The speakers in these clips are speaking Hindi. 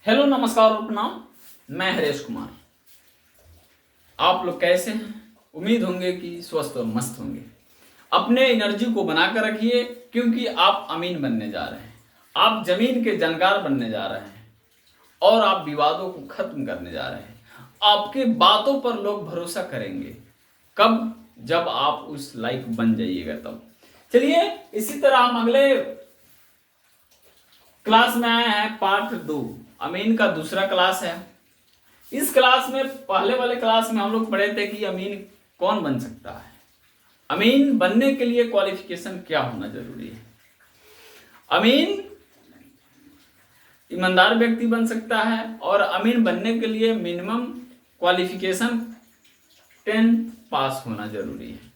हेलो नमस्कार और प्रणाम। मैं हरेश कुमार। आप लोग कैसे हैं? उम्मीद होंगे कि स्वस्थ और मस्त होंगे। अपने एनर्जी को बनाकर रखिए क्योंकि आप अमीन बनने जा रहे हैं। आप जमीन के जानकार बनने जा रहे हैं और आप विवादों को खत्म करने जा रहे हैं। आपके बातों पर लोग भरोसा करेंगे कब? जब आप उस लायक बन जाइएगा तब। चलिए इसी तरह हम अगले क्लास में आए हैं। पार्ट 2 अमीन का दूसरा क्लास है। इस क्लास में पहले वाले क्लास में हम लोग पढ़े थे कि अमीन कौन बन सकता है, अमीन बनने के लिए क्वालिफिकेशन क्या होना जरूरी है। अमीन ईमानदार व्यक्ति बन सकता है और अमीन बनने के लिए मिनिमम क्वालिफिकेशन 10th पास होना जरूरी है।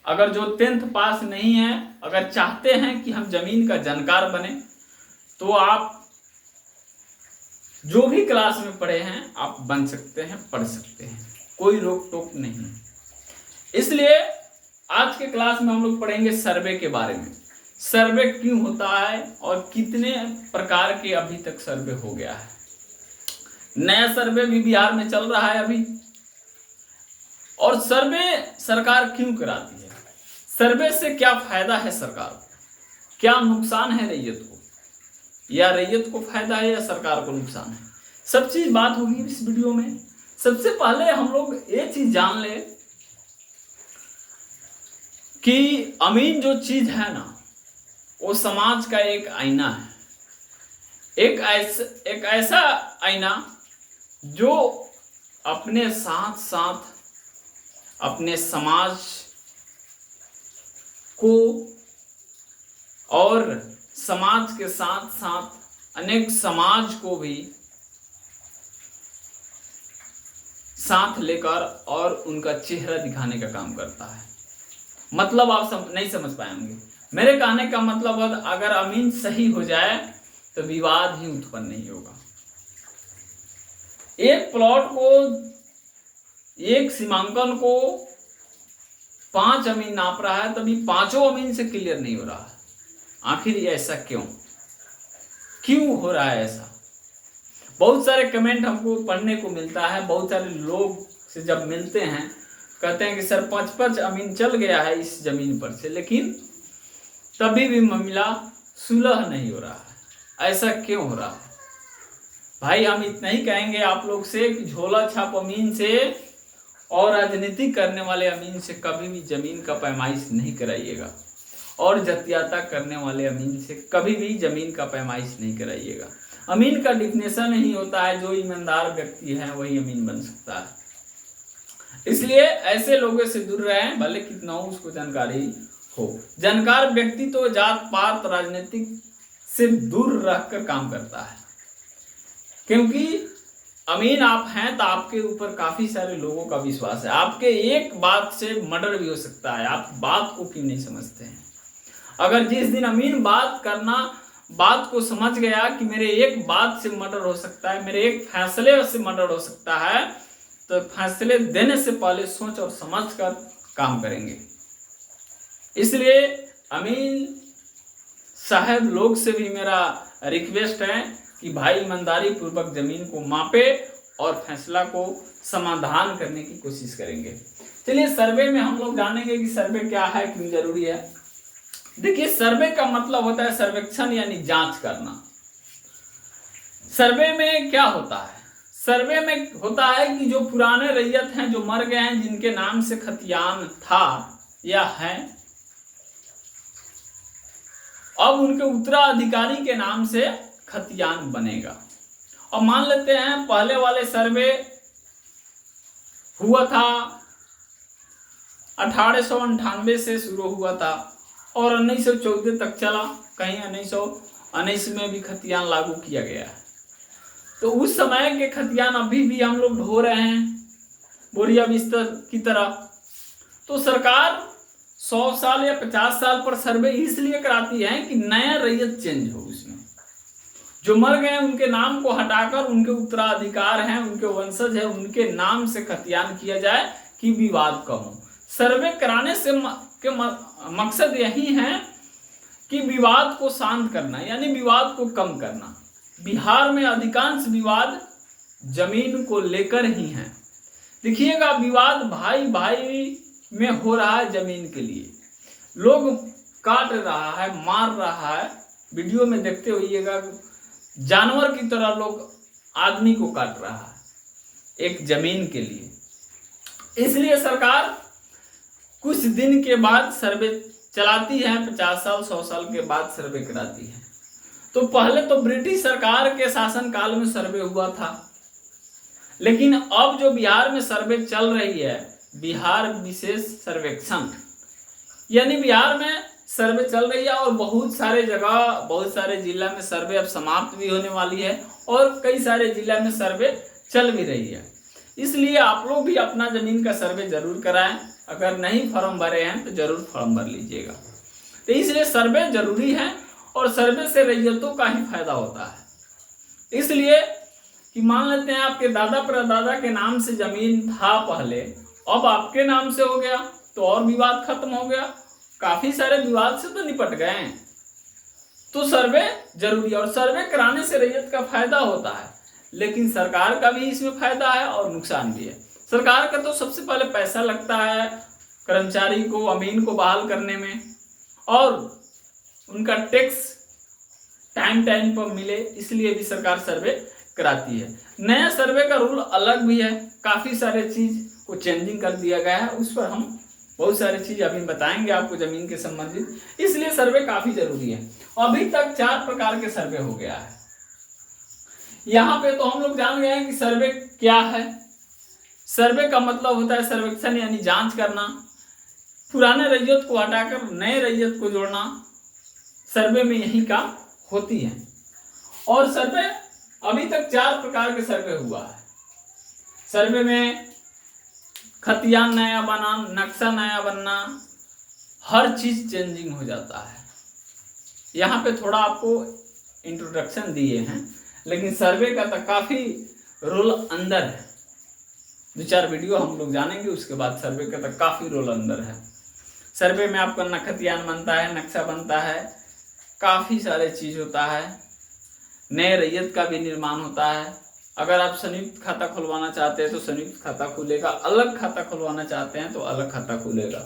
अगर जो 10th पास नहीं है, अगर चाहते हैं कि हम जमीन का जानकार बने, तो आप जो भी क्लास में पढ़े हैं आप बन सकते हैं, पढ़ सकते हैं, कोई रोक टोक नहीं। इसलिए आज के क्लास में हम लोग पढ़ेंगे सर्वे के बारे में। सर्वे क्यों होता है और कितने प्रकार के अभी तक सर्वे हो गया है। नया सर्वे भी बिहार में चल रहा है अभी। और सर्वे सरकार क्यों कराती है, सर्वे से क्या फायदा है सरकार को, क्या नुकसान है रैयत को, या रैयत को फायदा है या सरकार को नुकसान है, सब चीज बात होगी इस वीडियो में। सबसे पहले हम लोग ये चीज जान ले कि अमीन जो चीज है ना, वो समाज का एक आईना है। एक ऐसा आईना जो अपने साथ साथ अपने समाज को और समाज के साथ साथ अनेक समाज को भी साथ लेकर और उनका चेहरा दिखाने का काम करता है। मतलब आप नहीं समझ पाएंगे। मेरे कहने का मतलब है, अगर अमीन सही हो जाए तो विवाद ही उत्पन्न नहीं होगा। एक प्लॉट को, एक सीमांकन को 5 अमीन नाप रहा है, तभी 5 अमीन से क्लियर नहीं हो रहा है। आखिर ऐसा क्यों हो रहा है ऐसा? बहुत सारे कमेंट हमको पढ़ने को मिलता है। बहुत सारे लोग से जब मिलते हैं कहते हैं कि सर 5 अमीन चल गया है इस जमीन पर से, लेकिन तभी भी मामला सुलह नहीं हो रहा है। ऐसा क्यों हो रहा है भाई? हम इतना ही कहेंगे आप लोग से कि झोला छाप अमीन से और राजनीति करने वाले अमीन से कभी भी जमीन का पैमाइश नहीं कराइएगा, और जातियाता करने वाले अमीन से कभी भी जमीन का पैमाइश नहीं कराइएगा। अमीन का डिफिनेशन ही होता है, जो ईमानदार व्यक्ति है वही अमीन बन सकता है। इसलिए ऐसे लोगों से दूर रहें, भले कितना हो उसको जानकारी हो। जानकार व्यक्ति तो जात पात राजनीतिक से दूर रहकर काम करता है, क्योंकि अमीन आप हैं तो आपके ऊपर काफी सारे लोगों का विश्वास है। आपके एक बात से मर्डर भी हो सकता है। आप बात को क्यों नहीं समझते हैं? अगर जिस दिन अमीन बात को समझ गया कि मेरे एक बात से मर्डर हो सकता है, मेरे एक फैसले से मर्डर हो सकता है, तो फैसले देने से पहले सोच और समझ कर काम करेंगे। इसलिए अमीन साहब लोग से भी मेरा रिक्वेस्ट है कि भाई ईमानदारी पूर्वक जमीन को मापे और फैसला को समाधान करने की कोशिश करेंगे। चलिए सर्वे में हम लोग जानेंगे कि सर्वे क्या है, क्यों जरूरी है। देखिए, सर्वे का मतलब होता है सर्वेक्षण यानी जांच करना। सर्वे में क्या होता है? सर्वे में होता है कि जो पुराने रैयत हैं, जो मर गए हैं, जिनके नाम से खतियान था या है, अब उनके उत्तराधिकारी के नाम से खतियान बनेगा। और मान लेते हैं पहले वाले सर्वे हुआ था 1898 से शुरू हुआ था और 1914 तक चला। कहीं 1919 में भी खतियान लागू किया गया है। तो उस समय के खतियान अभी भी हम लोग ढो रहे हैं बोरिया बिस्तर की तरह। तो सरकार 100 साल या 50 साल पर सर्वे इसलिए कराती है कि नया रैयत चेंज हो। उसमें जो मर गए उनके नाम को हटाकर उनके उत्तराधिकार हैं, उनके वंशज हैं, उनके नाम से खतियान किया जाए कि विवाद कम हो। सर्वे कराने से मकसद यही है कि विवाद को शांत करना, यानी विवाद को कम करना। बिहार में अधिकांश विवाद जमीन को लेकर ही हैं। देखिएगा, विवाद भाई भाई में हो रहा है जमीन के लिए। लोग काट रहा है, मार रहा है, वीडियो में देखते होइएगा, जानवर की तरह लोग आदमी को काट रहा है एक जमीन के लिए। इसलिए सरकार कुछ दिन के बाद सर्वे चलाती है, 50 साल 100 साल के बाद सर्वे कराती है। तो पहले तो ब्रिटिश सरकार के शासन काल में सर्वे हुआ था, लेकिन अब जो बिहार में सर्वे चल रही है, बिहार विशेष सर्वेक्षण, यानी बिहार में सर्वे चल रही है और बहुत सारे जगह, बहुत सारे जिला में सर्वे अब समाप्त भी होने वाली है और कई सारे जिला में सर्वे चल भी रही है। इसलिए आप लोग भी अपना जमीन का सर्वे जरूर कराएं। अगर नहीं फॉर्म भरे हैं तो जरूर फॉर्म भर लीजिएगा। तो इसलिए सर्वे जरूरी है और सर्वे से रैयतों का ही फायदा होता है। इसलिए कि मान लेते हैं आपके दादा परदादा के नाम से जमीन था पहले, अब आपके नाम से हो गया तो और विवाद खत्म हो गया, काफी सारे विवाद से तो निपट गए। तो सर्वे जरूरी है और सर्वे कराने से रैयत का फायदा होता है, लेकिन सरकार का भी इसमें फायदा है और नुकसान भी है। सरकार का तो सबसे पहले पैसा लगता है कर्मचारी को, अमीन को बहाल करने में, और उनका टैक्स टाइम टाइम पर मिले, इसलिए भी सरकार सर्वे कराती है। नया सर्वे का रूल अलग भी है, काफी सारे चीज को चेंजिंग कर दिया गया है, उस पर हम बहुत सारी चीज अभी बताएंगे आपको जमीन के संबंधित। इसलिए सर्वे काफी जरूरी है। अभी तक 4 प्रकार के सर्वे हो गया है। यहाँ पे तो हम लोग जान गए हैं कि सर्वे क्या है। सर्वे का मतलब होता है सर्वेक्षण, यानी जांच करना, पुराने रैयत को हटाकर नए रैयत को जोड़ना, सर्वे में यही काम होती है। और सर्वे अभी तक 4 प्रकार के सर्वे हुआ है। सर्वे में खतियान नया बना, नक्शा नया बनना, हर चीज चेंजिंग हो जाता है। यहाँ पे थोड़ा आपको इंट्रोडक्शन दिए हैं, लेकिन सर्वे का तो काफी रोल अंदर है। 2-4 वीडियो हम लोग जानेंगे, उसके बाद सर्वे का तो काफी रोल अंदर है। सर्वे में आपका खतियान बनता है, नक्शा बनता है, काफी सारे चीज होता है, नए रैयत का भी निर्माण होता है। अगर आप संयुक्त खाता खुलवाना चाहते हैं तो संयुक्त खाता खुलेगा, अलग खाता खुलवाना चाहते हैं तो अलग खाता खुलेगा।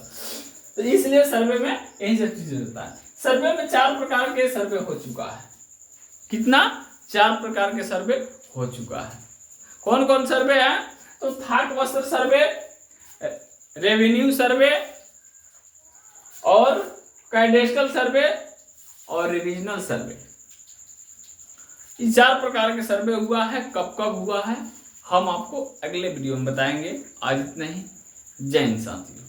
तो इसलिए सर्वे में यही सब चीजें होता है। सर्वे में 4 प्रकार के सर्वे हो चुका है। कितना? 4 प्रकार के सर्वे हो चुका है। कौन कौन सर्वे है? तो थाट वस्त्र सर्वे, रेवेन्यू सर्वे और कैडेस्ट्रल सर्वे और रिविजनल सर्वे। ये 4 प्रकार के सर्वे हुआ है। कब कब हुआ है हम आपको अगले वीडियो में बताएंगे। आज इतना ही। जय हिंद साथियों।